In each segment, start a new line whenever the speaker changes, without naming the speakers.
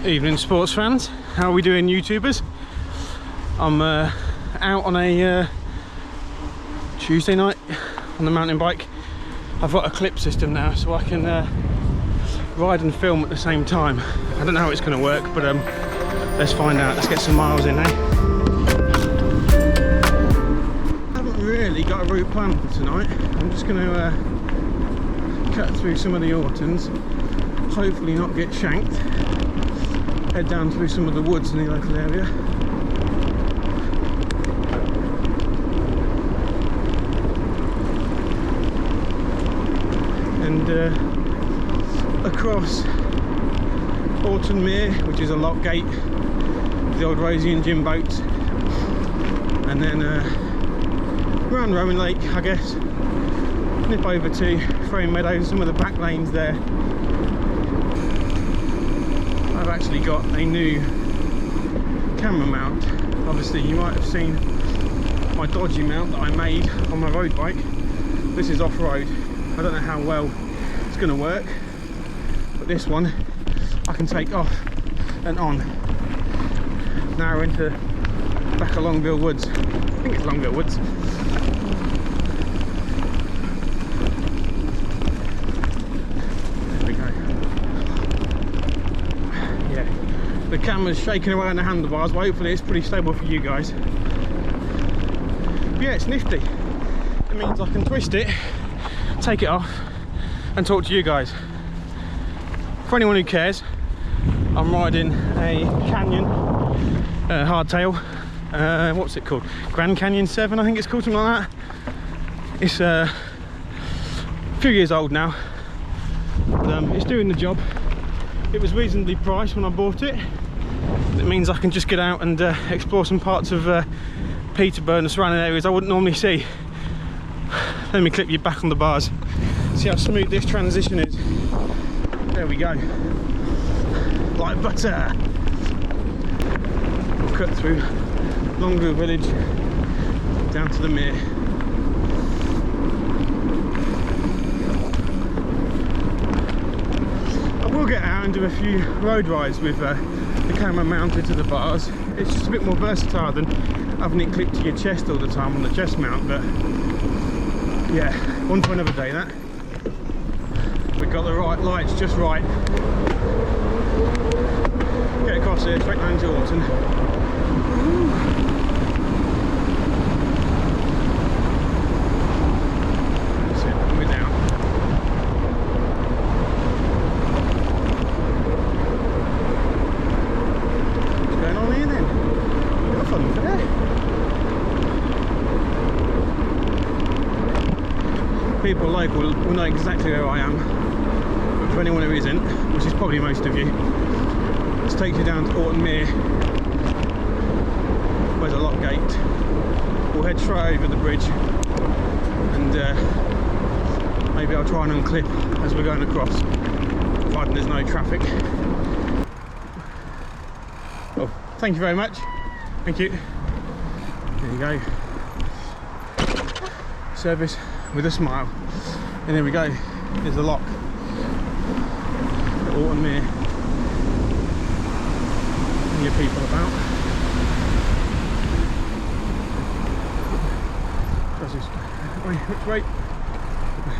Evening sports fans, how are we doing, YouTubers? I'm out on a Tuesday night on the mountain bike. I've got a clip system now so I can ride and film at the same time. I don't know how it's going to work, but let's find out. Let's get some miles in, eh? I haven't really got a route planned for tonight. I'm just going to cut through some of the Ortons, hopefully not get shanked. Head down through some of the woods in the local area. And across Orton Mere, which is a lock gate, the old Rosie and Jim boats, and then around Rowan Lake, I guess. Nip over to Frame Meadows, some of the back lanes there. I've actually got a new camera mount. Obviously you might have seen my dodgy mount that I made on my road bike. This is off-road. I don't know how well it's going to work, but this one I can take off and on. Now we're into back of Longville Woods. I think it's Longville Woods. The camera's shaking away on the handlebars, but hopefully it's pretty stable for you guys. But yeah, it's nifty. It means I can twist it, take it off, and talk to you guys. For anyone who cares, I'm riding a Canyon Hardtail. What's it called? Grand Canyon 7, I think it's called, something like that. It's a few years old now, but it's doing the job. It was reasonably priced when I bought it. It means I can just get out and explore some parts of Peterborough and the surrounding areas I wouldn't normally see. Let me clip you back on the bars. See how smooth this transition is. There we go. Like butter. We'll cut through Longville Village down to the Mere. I will get out and do a few road rides with the camera mounted to the bars. It's just a bit more versatile than having it clipped to your chest all the time on the chest mount, but yeah, one for another day that. We've got the right lights just right. Get across here, straight down to Orton. That's it, we're down. People local will know exactly where I am, but for anyone who isn't, which is probably most of you, this takes you down to Orton Mere. Where's a lock gate? We'll head straight over the bridge, and maybe I'll try and unclip as we're going across, providing there's no traffic. Oh, thank you very much. Thank you. There you go. Service with a smile. And there we go. There's the lock. The Orton Mere. Plenty of people about. Wait, which way?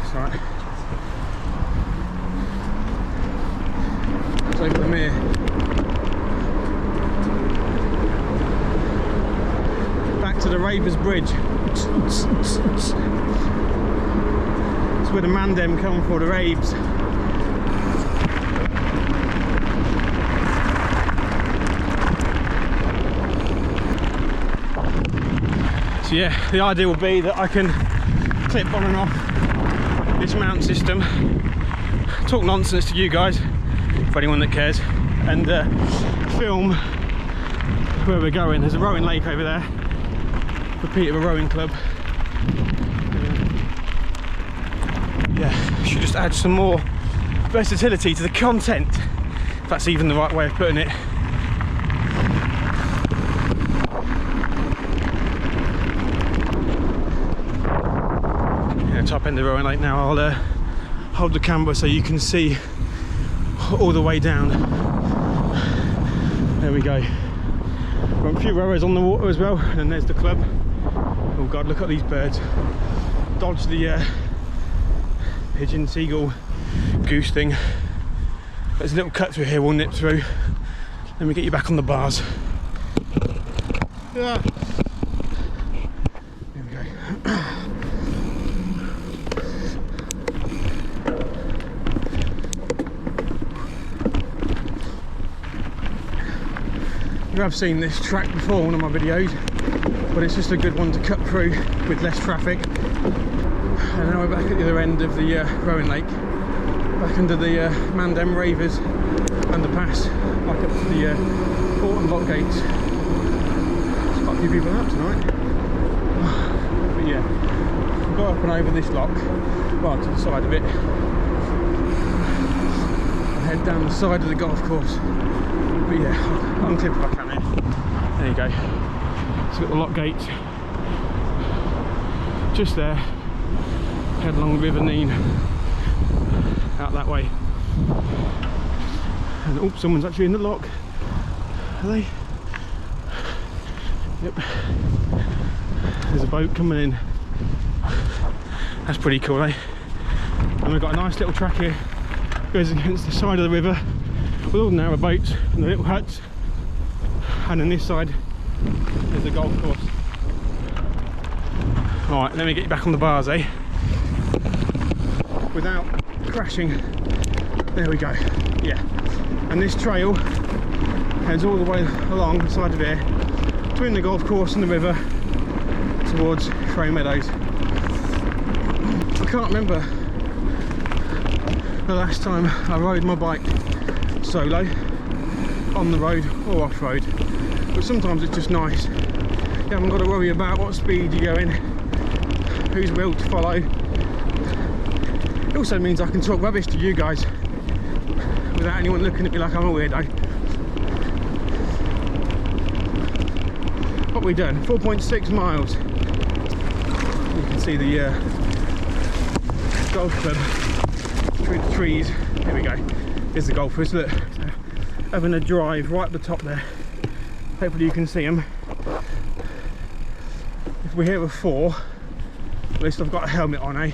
It's alright. It's over the Mere. Back to the Ravers Bridge. It's where the Mandem come for the raves. So yeah, the idea will be that I can clip on and off this mount system, talk nonsense to you guys, for anyone that cares, and film where we're going. There's a rowing lake over there, the Peterborough Rowing Club. Yeah, should just add some more versatility to the content, if that's even the right way of putting it. Yeah, top end of Rowing Lake now. I'll hold the camera so you can see all the way down There we go. Got a few rowers on the water as well, and then there's the club. Oh god, look at these birds. Dodge the pigeon, seagull, goose thing. There's a little cut through here we'll nip through. Let me get you back on the bars. Yeah. There we go. You have seen this track before in one of my videos, but it's just a good one to cut through with less traffic. And now we're back at the other end of the rowing lake, back under the Mandem Ravers underpass, back up to the Portland lock gates. There's quite a few people out tonight. But yeah, we've got up and over this lock, well, to the side of it, and head down the side of the golf course. But yeah, I'll unclip if I can here. There you go. It's got the lock gates just there. Head along River Nene out that way. And oh, someone's actually in the lock. Are they? Yep. There's a boat coming in. That's pretty cool, eh? And we've got a nice little track here. Goes against the side of the river with all the narrow boats and the little huts. And on this side there's the golf course. Alright, let me get you back on the bars, eh? Without crashing. There we go. Yeah. And this trail heads all the way along the side of here, between the golf course and the river, towards Frey Meadows. I can't remember the last time I rode my bike solo, on the road or off road, but sometimes it's just nice. You haven't got to worry about what speed you're going, whose wheel to follow. It also means I can talk rubbish to you guys without anyone looking at me like I'm a weirdo. What we done? 4.6 miles. You can see the golf club through the trees. Here we go. Here's the golfers. Look, so having a drive right at the top there. Hopefully you can see them. If we're here at 4, at least I've got a helmet on, eh?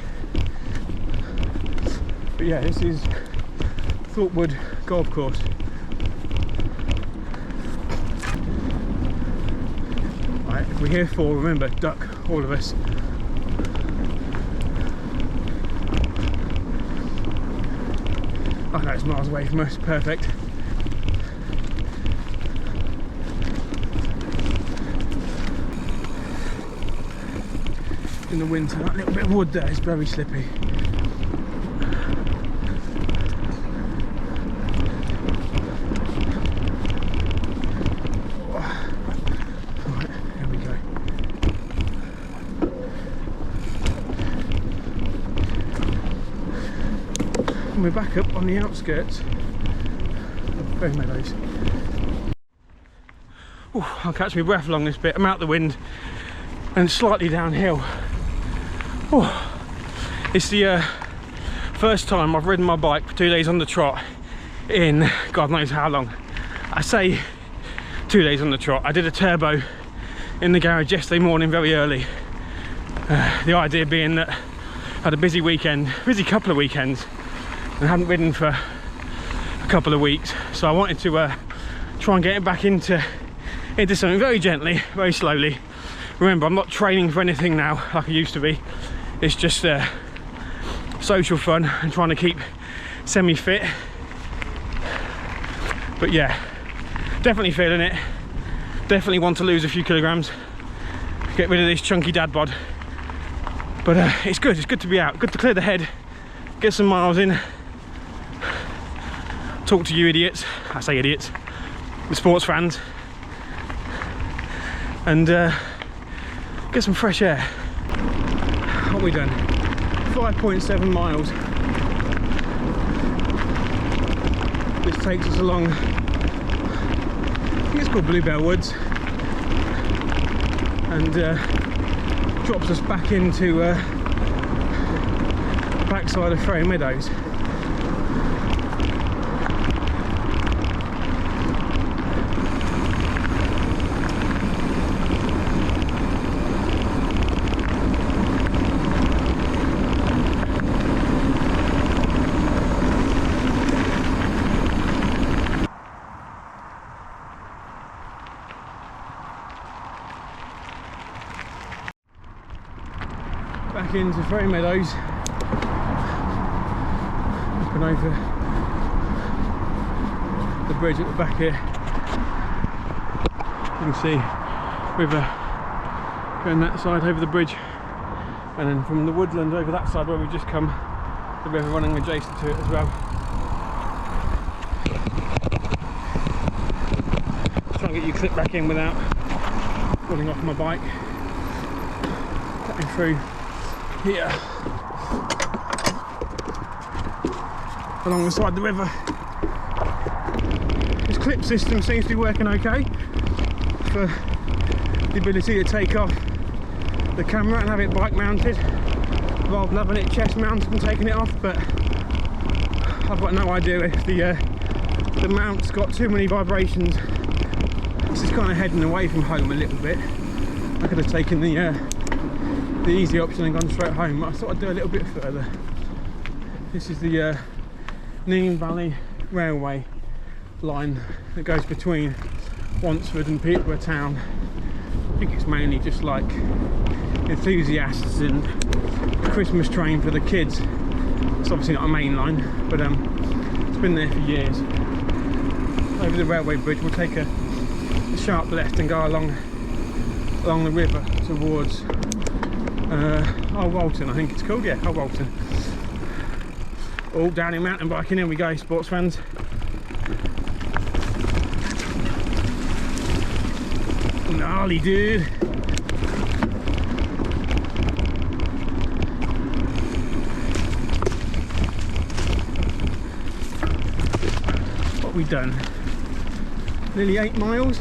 But yeah, this is Thorpewood Golf Course. Right, if we're here 4, remember, duck, all of us. Oh no, it's miles away from us, perfect. In the winter, that little bit of wood there is very slippy. And we're back up on the outskirts of Frey Meadows. Ooh, I'll catch my breath along this bit. I'm out the wind and slightly downhill. Ooh. It's the first time I've ridden my bike for 2 days on the trot in God knows how long. I say 2 days on the trot. I did a turbo in the garage yesterday morning very early. The idea being that I had a busy weekend, busy couple of weekends, and I hadn't ridden for a couple of weeks, so I wanted to try and get it back into something very gently, very slowly. Remember, I'm not training for anything now like I used to be. It's just social fun and trying to keep semi-fit. But yeah, definitely feeling it. Definitely want to lose a few kilograms, get rid of this chunky dad bod. But it's good to be out, good to clear the head, get some miles in, talk to you idiots, I say idiots, the sports fans, and get some fresh air. What have we done? 5.7 miles. This takes us along, I think it's called Bluebell Woods, and drops us back into the backside of Frey Meadows. back into Ferry Meadows, up and over the bridge at the back here. You can see river going that side over the bridge, and then from the woodland over that side where we've just come, the river running adjacent to it as well. Try and get you clipped back in without falling off my bike. Cutting through here along the side of the river. This clip system seems to be working okay for the ability to take off the camera and have it bike mounted rather than having it chest mounted and taking it off, but I've got no idea if the mount's got too many vibrations. This is kind of heading away from home a little bit. I could have taken the easy option and gone straight home, but I thought I'd do a little bit further. This is the Neem Valley Railway line that goes between Wantsford and Peterborough town. I think it's mainly just like enthusiasts and a Christmas train for the kids. It's obviously not a main line, but it's been there for years. Over the railway bridge we'll take a sharp left and go along the river towards Old Walton, I think it's called, yeah, Old Walton. All downhill mountain biking, here we go, sports fans. Gnarly, dude. What have we done? Nearly 8 miles.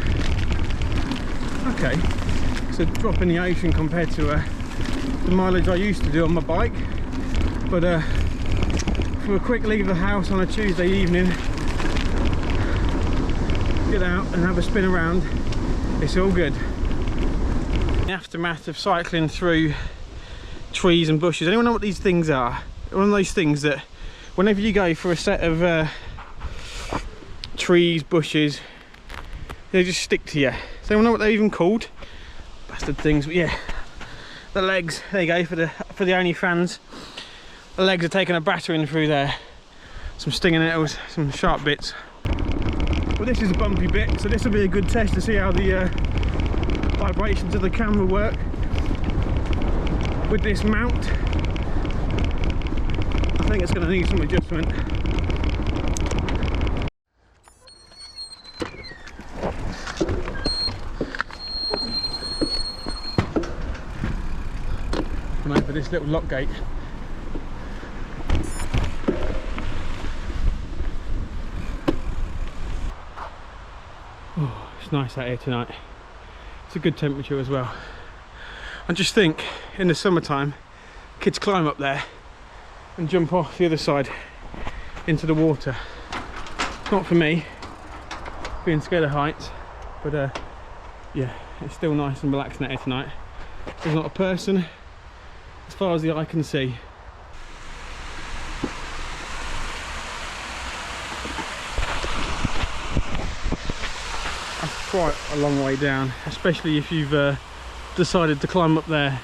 Okay, so drop in the ocean compared to the mileage I used to do on my bike, but for a quick leave the house on a Tuesday evening, get out and have a spin around, it's all good. The aftermath of cycling through trees and bushes. Anyone know what these things are? One of those things that whenever you go for a set of trees, bushes, they just stick to you. Does anyone know what they're even called? Bastard things, but yeah. The legs, there you go, for the only fans. The legs are taking a battering through there. Some stinging nettles, some sharp bits. Well, this is a bumpy bit, so this will be a good test to see how the vibrations of the camera work with this mount. I think it's going to need some adjustment. Come over this little lock gate. Oh, it's nice out here tonight. It's a good temperature as well. I just think in the summertime kids climb up there and jump off the other side into the water. It's not for me, being scared of heights, but yeah, it's still nice and relaxing out here tonight. There's not a person as far as the eye can see. Quite a long way down, especially if you've decided to climb up there,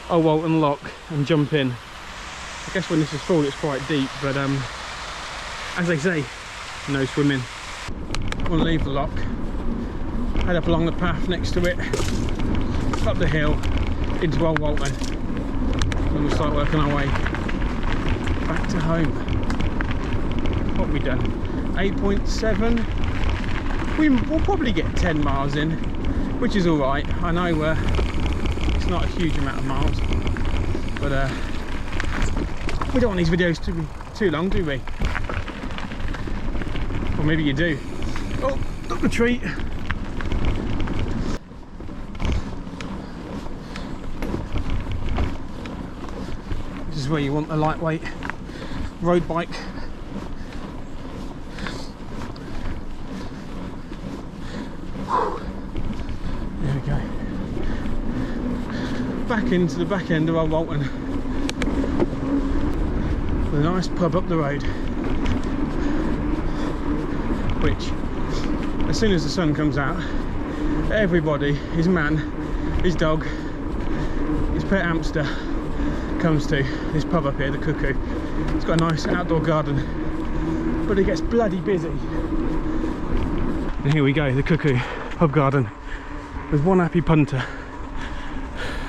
Old Walton Lock, and jump in. I guess when this is full it's quite deep, but as they say, no swimming. We'll leave the lock, head up along the path next to it, up the hill into Old Walton, and we'll start working our way back to home. What have we done? 8.7. We'll probably get 10 miles in, which is alright. I know it's not a huge amount of miles, but we don't want these videos to be too long, do we? Or maybe you do. Oh, up the tree. This is where you want the lightweight road bike. There we go. Back into the back end of Old Walton. With a nice pub up the road. Which, as soon as the sun comes out, everybody, his man, his dog, his pet hamster, comes to this pub up here, the Cuckoo. It's got a nice outdoor garden, but it gets bloody busy. And here we go, the Cuckoo pub garden, with one happy punter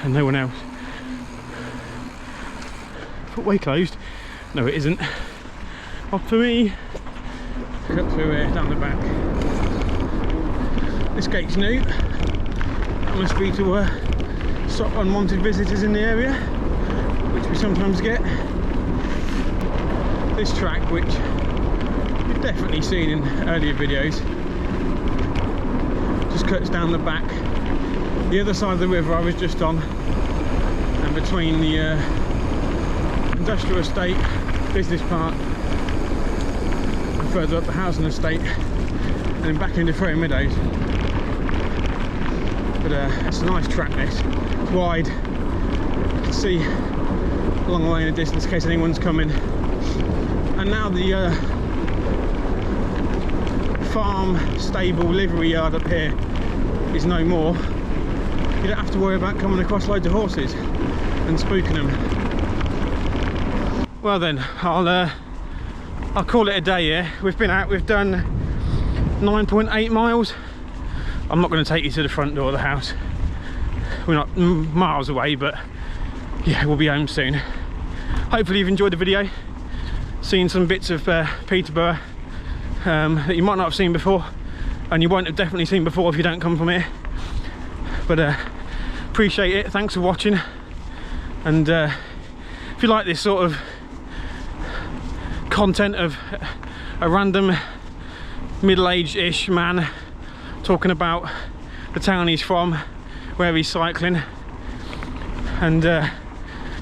and no one else. Footway closed? No, it isn't. Off to me. Cut through here, down the back. This gate's new. That must be to stop unwanted visitors in the area, which we sometimes get. This track, which you've definitely seen in earlier videos, just cuts down the back. The other side of the river I was just on, and between the industrial estate, business park, and further up the housing estate, and then back into Freya Meadows. But it's a nice track, this. It's wide. You can see a long way in the distance in case anyone's coming. And now the farm stable livery yard up here is no more. You don't have to worry about coming across loads of horses and spooking them. Well then, I'll call it a day here. We've been out, we've done 9.8 miles. I'm not going to take you to the front door of the house. We're not miles away, but yeah, we'll be home soon. Hopefully you've enjoyed the video, seen some bits of Peterborough that you might not have seen before, and you won't have definitely seen before if you don't come from here. But appreciate it, thanks for watching. And if you like this sort of content of a random middle-aged-ish man talking about the town he's from, where he's cycling, and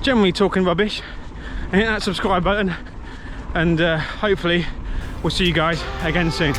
generally talking rubbish, hit that subscribe button, and hopefully we'll see you guys again soon.